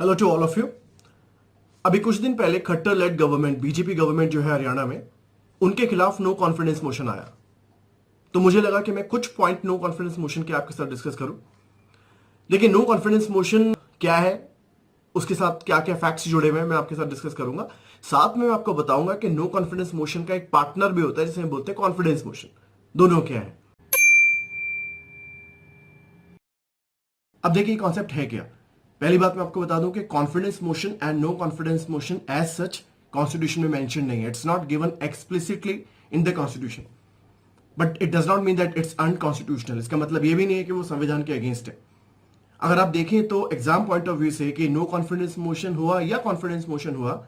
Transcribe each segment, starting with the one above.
Hello to all of you. अभी कुछ दिन पहले Khattar led government BJP government जो है हरियाणा में, उनके खिलाफ नो कॉन्फिडेंस मोशन आया। तो मुझे लगा कि मैं कुछ पॉइंट नो कॉन्फिडेंस मोशन के आपके साथ डिस्कस करूं। देखिए, नो कॉन्फिडेंस मोशन क्या है, उसके साथ क्या क्या फैक्ट्स जुड़े हुए हैं, मैं आपके साथ डिस्कस करूंगा। साथ में मैं आपको बताऊंगा कि नो कॉन्फिडेंस मोशन का एक पार्टनर भी होता है जिसे हम बोलते हैं कॉन्फिडेंस मोशन। दोनों क्या है। अब देखिए कॉन्सेप्ट है क्या। पहली बात मैं आपको बता दूं कि confidence motion and no confidence motion as such constitution में मेंशन नहीं है। It's not given explicitly in the constitution, but it does not mean that it's unconstitutional. इसका मतलब यह भी नहीं है कि वो संविधान के अगेंस्ट है। अगर आप देखें तो एग्जाम पॉइंट ऑफ व्यू से कि नो कॉन्फिडेंस मोशन हुआ या कॉन्फिडेंस मोशन हुआ,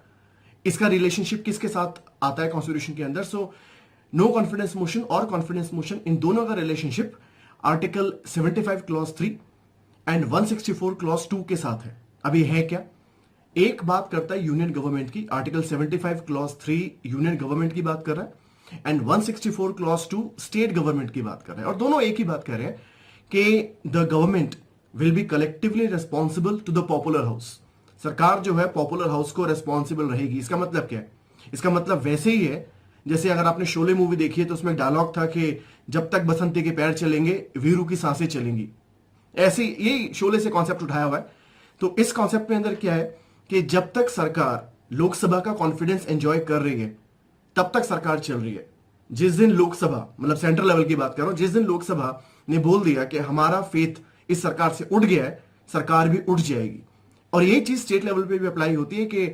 इसका रिलेशनशिप किसके साथ आता है कॉन्स्टिट्यूशन के अंदर। सो नो कॉन्फिडेंस मोशन और कॉन्फिडेंस मोशन, इन दोनों का relationship article 75 clause 3 and 164 clause 2 के साथ है। अब ये है क्या, एक बात करता है यूनियन गवर्नमेंट की, आर्टिकल 75 क्लॉज 3 यूनियन गवर्नमेंट की बात कर रहा है एंड 164 क्लॉज 2 स्टेट गवर्नमेंट की बात कर रहा है। और दोनों एक ही बात कर रहे हैं कि the government will be collectively responsible to the popular house. सरकार जो है पॉपुलर हाउस को रिस्पॉन्सिबल रहेगी। इसका मतलब क्या है, इसका मतलब वैसे ही है जैसे अगर आपने शोले मूवी देखी है तो उसमें डायलॉग था कि जब तक बसंती के पैर चलेंगे वीरू की सांसें चलेंगी। ऐसे ये शोले से कॉन्सेप्ट उठाया हुआ है। तो इस कॉन्सेप्ट में अंदर क्या है कि जब तक सरकार लोकसभा का कॉन्फिडेंस एंजॉय कर रही है तब तक सरकार चल रही है। जिस दिन लोकसभा, मतलब सेंट्रल लेवल की बात कर रहा हूं, जिस दिन लोकसभा ने बोल दिया कि हमारा फेथ इस सरकार से उठ गया है, सरकार भी उठ जाएगी। और ये चीज स्टेट लेवल पे भी अप्लाई होती है कि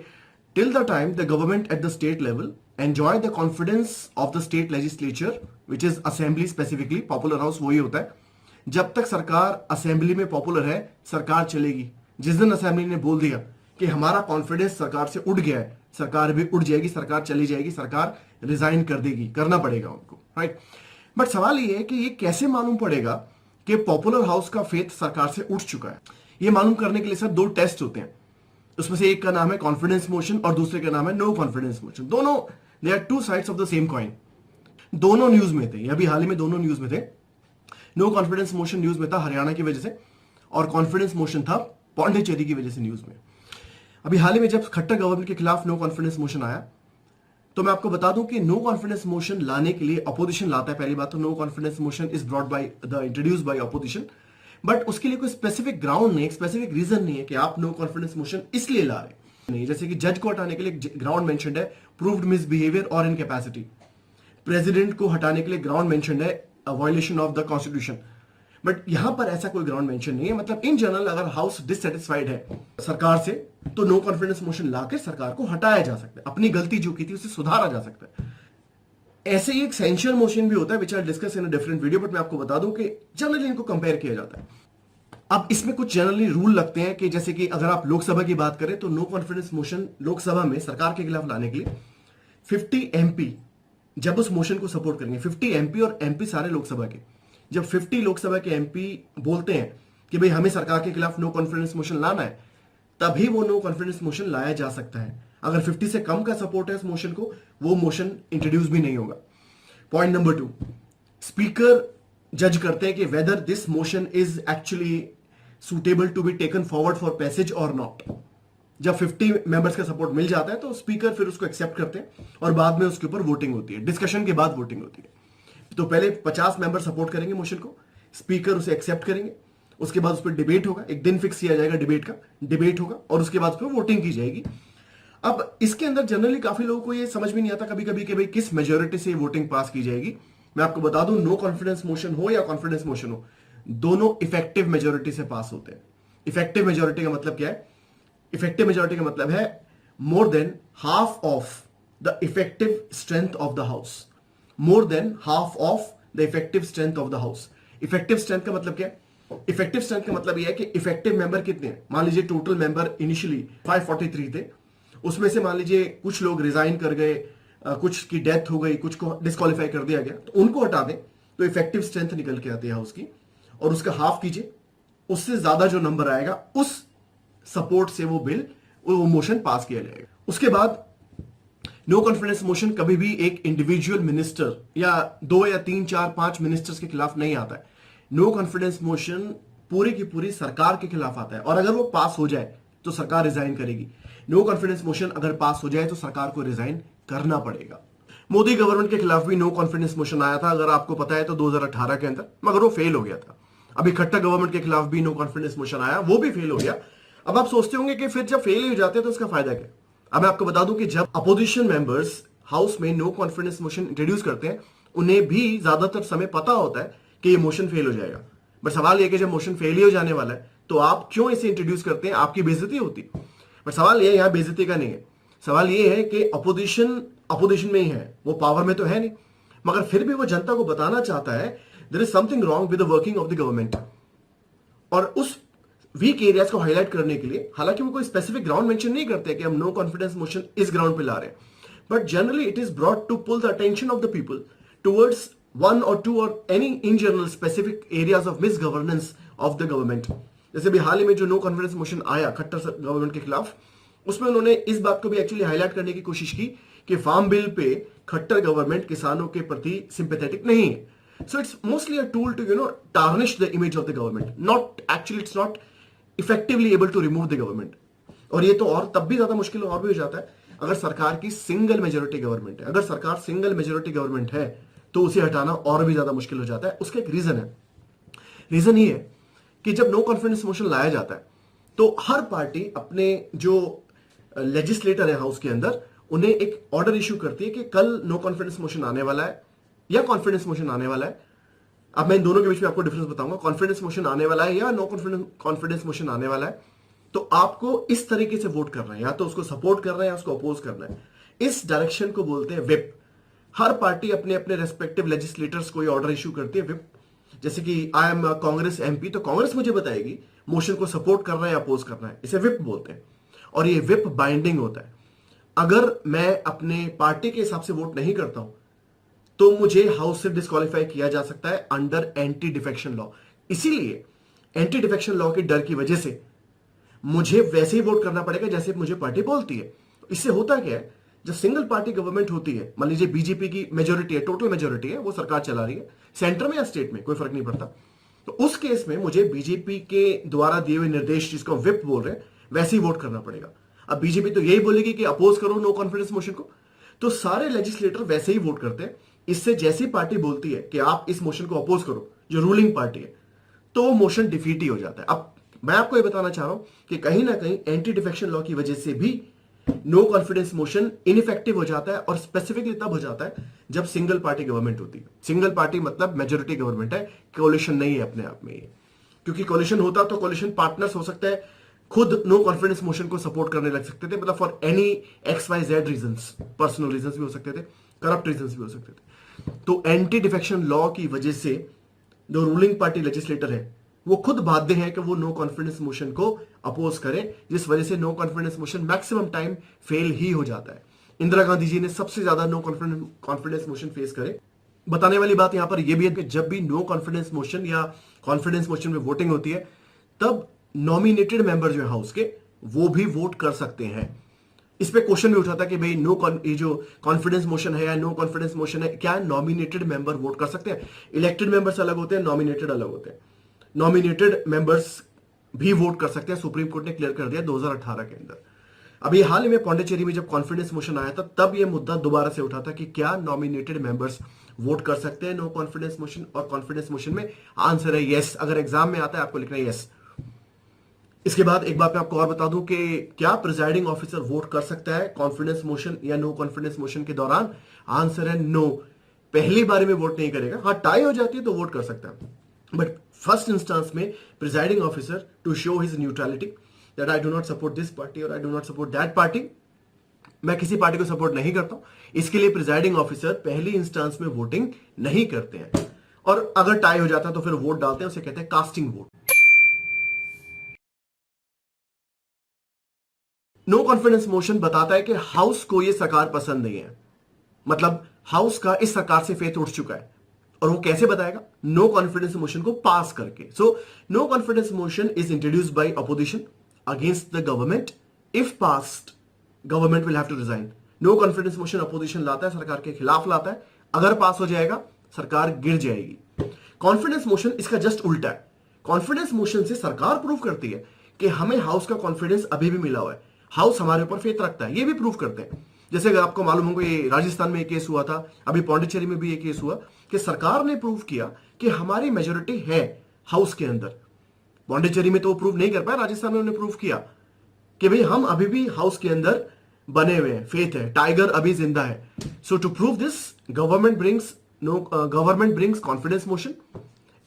till the time the government at the state level enjoy the confidence of the state legislature which is assembly, specifically popular house वही होता है। जब तक सरकार असेंबली में पॉपुलर है सरकार चलेगी। जिस दिन असेंबली ने बोल दिया कि हमारा कॉन्फिडेंस सरकार से उठ गया है, सरकार भी उठ जाएगी, सरकार चली जाएगी, सरकार रिजाइन कर देगी, करना पड़ेगा उनको, राइट। बट सवाल ये है कि ये कैसे मालूम पड़ेगा कि पॉपुलर हाउस का फेथ सरकार से उठ चुका है। ये मालूम करने के लिए सर दो टेस्ट होते हैं। उसमें से एक का नाम है कॉन्फिडेंस मोशन और दूसरे का नाम है नो कॉन्फिडेंस मोशन। दोनों they are two sides of the same coin. दोनों न्यूज में थे, अभी हाल ही में दोनों न्यूज में थे। नो कॉन्फिडेंस मोशन न्यूज में था हरियाणा की वजह से, और कॉन्फिडेंस मोशन था पौंडीचेरी की वजह से न्यूज में। अभी हाल ही में जब खट्टर गवर्नमेंट के खिलाफ नो कॉन्फिडेंस मोशन आया तो मैं आपको बता दूं कि नो कॉन्फिडेंस मोशन लाने के लिए अपोजिशन लाता है। पहली बात तो no confidence motion is brought by the introduce by opposition, but उसके लिए कोई स्पेसिफिक ग्राउंड नहीं, स्पेसिफिक रीजन नहीं है कि आप नो कॉन्फिडेंस मोशन इसलिए ला रहे नहीं। जैसे कि जज को हटाने के लिए ग्राउंड मेंशन्ड है प्रूव्ड मिसबिहेवियर और इनकैपेसिटी, प्रेसिडेंट को हटाने के लिए ग्राउंड मेंशन्ड है violation of the constitution, but यहां पर ऐसा कोई ग्राउंड मेंशन नहीं है। मतलब इन जनरल अगर हाउस डिससेटिस्फाइड है सरकार से तो नो कॉन्फिडेंस मोशन लाकर सरकार को हटाया जा सकता है, अपनी गलती जो की थी उसे सुधारा जा सकता है। ऐसे ही एक सेंशर मोशन भी होता है which I discuss in a different video, but मैं आपको बता दूं कि जनरली इनको कंपेयर किया जाता है। अब इसमें कुछ जनरली रूल लगते हैं कि जैसे कि अगर आप लोकसभा की बात करें तो नो कॉन्फिडेंस मोशन लोकसभा में सरकार के खिलाफ लाने के लिए 50 एमपी जब उस मोशन को सपोर्ट करेंगे, 50 एमपी और एमपी सारे लोकसभा के, जब 50 लोकसभा के एमपी बोलते हैं कि भाई हमें सरकार के खिलाफ नो कॉन्फिडेंस मोशन लाना है, तभी वो नो कॉन्फिडेंस मोशन लाया जा सकता है। अगर 50 से कम का सपोर्ट है इस मोशन को, वो मोशन इंट्रोड्यूस भी नहीं होगा। पॉइंट नंबर 2, स्पीकर जज करते हैं कि whether this motion is actually suitable to be taken forward for passage और नॉट। जब 50 मेंबर्स का सपोर्ट मिल जाता है तो स्पीकर फिर उसको एक्सेप्ट करते हैं और बाद में उसके ऊपर वोटिंग होती है, डिस्कशन के बाद वोटिंग होती है। तो पहले 50 मेंबर सपोर्ट करेंगे मोशन को, स्पीकर उसे एक्सेप्ट करेंगे, उसके बाद उस पर डिबेट होगा, एक दिन फिक्स किया जाएगा डिबेट का, डिबेट होगा और उसके बाद उस पर वोटिंग की जाएगी। अब इसके अंदर जनरली काफी लोगों को ये समझ में नहीं आता कभी कभी कि भाई किस मेजोरिटी से वोटिंग पास की जाएगी। मैं आपको बता दूं, नो कॉन्फिडेंस मोशन हो या कॉन्फिडेंस मोशन हो, दोनों इफेक्टिव मेजोरिटी से पास होते हैं। इफेक्टिव मेजोरिटी का मतलब क्या है? इफेक्टिव मेजोरिटी का मतलब है more than half of the effective strength of the house, more than half of the effective strength of the house. Effective strength का मतलब क्या है? इफेक्टिव स्ट्रेंथ का मतलब यह है कि इफेक्टिव मेंबर कितने हैं। मान लीजिए टोटल मेंबर इनिशियली 543 थे, उसमें से मान लीजिए कुछ लोग रिजाइन कर गए, कुछ की डेथ हो गई, कुछ को डिस्क्वालीफाई कर दिया गया, तो उनको हटा दें तो इफेक्टिव स्ट्रेंथ निकल के आती है हाउस की, और उसका हाफ कीजिए, उससे ज्यादा जो नंबर आएगा उस सपोर्ट से वो बिल, वो मोशन पास किया जाएगा। उसके बाद नो कॉन्फिडेंस मोशन कभी भी एक इंडिविजुअल मिनिस्टर या 2 या 3 4 5 मिनिस्टर्स के खिलाफ नहीं आता है। नो कॉन्फिडेंस मोशन पूरी की पूरी सरकार के खिलाफ आता है, और अगर वो पास हो जाए तो सरकार रिजाइन करेगी। नो कॉन्फिडेंस मोशन अगर पास हो जाए तो सरकार को रिजाइन करना पड़ेगा। मोदी गवर्नमेंट के खिलाफ भी नो कॉन्फिडेंस मोशन आया था, अगर आपको पता है तो 2018 के अंदर, मगर वो फेल हो गया था। अभी खट्टर गवर्नमेंट के खिलाफ भी नो कॉन्फिडेंस मोशन आया, वो भी फेल हो गया। अब आप सोचते होंगे कि फिर जब फेल हो जाते हैं तो उसका फायदा क्या। अब मैं आपको बता दूं कि जब अपोजिशन मेंबर्स हाउस में नो कॉन्फिडेंस मोशन इंट्रोड्यूस करते हैं, उन्हें भी ज्यादातर समय पता होता है कि ये मोशन फेल हो जाएगा। बट सवाल यह कि जब मोशन फेल ही हो जाने वाला है तो आप क्यों इसे इंट्रोड्यूस करते हैं, आपकी बेइज्जती होती। बट सवाल यह यहां बेइज्जती का नहीं है, सवाल यह है कि अपोजिशन में ही है, वो पावर में तो है नहीं, मगर फिर भी वो जनता को बताना चाहता है there is something wrong with the working of the government. और उस वीक एरियाज को हाईलाइट करने के लिए, हालांकि वो कोई स्पेसिफिक ग्राउंड मेंशन नहीं करते कि हम नो कॉन्फिडेंस मोशन इस ग्राउंड पे ला रहे हैं, but generally it is brought to pull the attention of the people towards one और टू और any in general specific areas of misgovernance of the government. जैसे भी हाल ही में जो नो कॉन्फिडेंस मोशन आया खट्टर गवर्नमेंट के खिलाफ, उसमें उन्होंने इस बात को भी एक्चुअली हाईलाइट करने की कोशिश की कि farm bill pay Khattar government किसानों के प्रति सिंपैथेटिक नहीं है। So it's mostly a tool to tarnish the image of the government, not actually it's not effectively able to remove the government. और ये तो और तब भी ज्यादा मुश्किल और भी हो जाता है अगर सरकार की सिंगल मेजोरिटी गवर्नमेंट है। अगर सरकार सिंगल मेजोरिटी गवर्नमेंट है तो उसे हटाना और भी ज्यादा मुश्किल हो जाता है। उसका एक रीजन है, रीजन ये है कि जब नो कॉन्फिडेंस मोशन लाया जाता है तो हर पार्टी अपने जो लेजिस्लेटर है हाउस के अंदर, उन्हें एक ऑर्डर इश्यू करती है कि कल नो कॉन्फिडेंस मोशन आने वाला है या कॉन्फिडेंस मोशन आने वाला है। अब मैं इन दोनों के बीच में आपको डिफरेंस बताऊंगा, कॉन्फिडेंस मोशन आने वाला है या नो कॉन्फिडेंस मोशन आने वाला है, तो आपको इस तरीके से वोट करना है, या तो उसको सपोर्ट करना है या उसको अपोज करना है। इस डायरेक्शन को बोलते हैं विप। हर पार्टी अपने अपने रेस्पेक्टिव लेजिस्लेटर्स को ऑर्डर इश्यू करती है विप। जैसे कि आई एम कांग्रेस एमपी, तो कांग्रेस मुझे बताएगी मोशन को सपोर्ट करना है या अपोज करना है, इसे विप बोलते हैं। और ये विप बाइंडिंग होता है। अगर मैं अपने पार्टी के हिसाब से वोट नहीं करता हूं तो मुझे हाउस से डिस्क्वालीफाई किया जा सकता है अंडर एंटी डिफेक्शन लॉ। इसीलिए एंटी डिफेक्शन लॉ के डर की वजह से मुझे वैसे ही वोट करना पड़ेगा जैसे मुझे पार्टी बोलती है। इससे होता क्या है, जब सिंगल पार्टी गवर्नमेंट होती है, मान लीजिए बीजेपी की मेजोरिटी है, टोटल मेजोरिटी है, वो सरकार चला रही है, सेंटर में या स्टेट में कोई फर्क नहीं पड़ता, तो उस केस में मुझे बीजेपी के द्वारा दिए हुए निर्देश, जिसको विप बोल रहे हैं, वैसे ही वोट करना पड़ेगा। अब बीजेपी तो यही बोलेगी कि अपोज करो नो कॉन्फिडेंस मोशन को, तो सारे लेजिस्लेटर वैसे ही वोट करते हैं। इससे जैसी पार्टी बोलती है कि आप इस मोशन को अपोज करो, जो रूलिंग पार्टी है, तो वो मोशन डिफीट ही हो जाता है। अब मैं आपको ये बताना चाह रहा हूं कि कहीं ना कहीं एंटी डिफेक्शन लॉ की वजह से भी नो कॉन्फिडेंस मोशन इनइफेक्टिव हो जाता है, और स्पेसिफिकली तब हो जाता है जब सिंगल पार्टी गवर्नमेंट होती है। सिंगल पार्टी मतलब मेजोरिटी गवर्नमेंट है, कोलिशन नहीं है अपने आप में ये। क्योंकि कोलिशन होता तो कोलिशन पार्टनर्स हो सकते हैं खुद नो कॉन्फिडेंस मोशन को सपोर्ट करने लग सकते थे, मतलब for any XYZ reasons, personal reasons भी हो सकते थे, करप्ट रीजंस भी हो सकते थे। तो एंटी डिफेक्शन लॉ की वजह से जो रूलिंग पार्टी लेजिस्लेटर है वो खुद बाध्य है कि वो नो कॉन्फिडेंस मोशन को अपोज करें, जिस वजह से no confidence motion maximum time fail ही हो जाता है। इंदिरा गांधी जी ने सबसे ज्यादा नो कॉन्फिडेंस मोशन फेस करे। बताने वाली बात यहां पर यह भी है कि जब भी नो कॉन्फिडेंस मोशन या कॉन्फिडेंस मोशन में वोटिंग होती है, तब नॉमिनेटेड मेंबर जो है हाउस के, वो भी वोट कर सकते हैं। इस पे क्वेश्चन भी उठा था कि भाई ये जो कॉन्फिडेंस मोशन है या नो कॉन्फिडेंस मोशन है, क्या नॉमिनेटेड मेंबर वोट कर सकते हैं? इलेक्टेड मेंबर्स अलग होते हैं, नॉमिनेटेड अलग होते हैं। नॉमिनेटेड मेंबर्स भी वोट कर सकते हैं, सुप्रीम कोर्ट ने क्लियर कर दिया 2018 के अंदर। अभी हाल ही में पौंडीचेरी में जब कॉन्फिडेंस मोशन आया था, तब यह मुद्दा दोबारा से उठा था कि क्या नॉमिनेटेड मेंबर्स वोट कर सकते हैं नो कॉन्फिडेंस मोशन और कॉन्फिडेंस मोशन में? आंसर है यस। अगर एग्जाम में आता है आपको लिखना है यस। इसके बाद एक बात मैं आपको और बता दूं कि क्या प्रिजाइडिंग ऑफिसर वोट कर सकता है कॉन्फिडेंस मोशन या नो कॉन्फिडेंस मोशन के दौरान? आंसर है नो। पहली बारी में वोट नहीं करेगा। हाँ, टाई हो जाती है तो वोट कर सकता है, बट फर्स्ट इंस्टेंस में presiding officer to show his neutrality that I do not support this party और I do not support that party, मैं किसी पार्टी को सपोर्ट नहीं करता हूं, इसके लिए प्रिजाइडिंग ऑफिसर पहली इंस्टेंस में वोटिंग नहीं करते हैं। और अगर टाई हो जाता है तो फिर वोट डालते हैं, उसे कहते हैं casting vote. No confidence motion बताता है कि हाउस को यह सरकार पसंद नहीं है, मतलब हाउस का इस सरकार से फेथ उठ चुका है। और वो कैसे बताएगा? नो कॉन्फिडेंस मोशन को पास करके। So no confidence motion is introduced by opposition against the government. If passed, government will have to resign. No confidence motion opposition लाता है, सरकार के खिलाफ लाता है। अगर पास हो जाएगा, सरकार गिर जाएगी। कॉन्फिडेंस मोशन इसका जस्ट उल्टा है। कॉन्फिडेंस मोशन से सरकार प्रूव करती है कि हमें हाउस का कॉन्फिडेंस अभी भी मिला हुआ है, हाउस हमारे ऊपर फेथ रखता है, ये भी प्रूव करते हैं। जैसे अगर आपको मालूम होगा ये राजस्थान में एक केस हुआ था, अभी पौंडीचेरी में भी एक केस हुआ कि सरकार ने प्रूव किया कि हमारी मेजोरिटी है हाउस के अंदर। पौंडीचेरी में तो वो प्रूव नहीं कर पाया, राजस्थान में उन्होंने प्रूव किया कि भाई हम अभी भी हाउस के अंदर बने हुए हैं, फेथ है, टाइगर अभी जिंदा है। So to prove this government brings confidence motion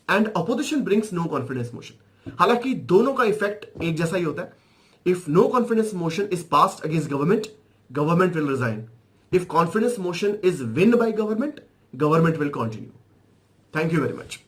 and opposition brings no confidence motion. हालांकि दोनों का इफेक्ट एक जैसा ही होता है। If no confidence motion is passed against government, government will resign. If confidence motion is win by government, government will continue. Thank you very much.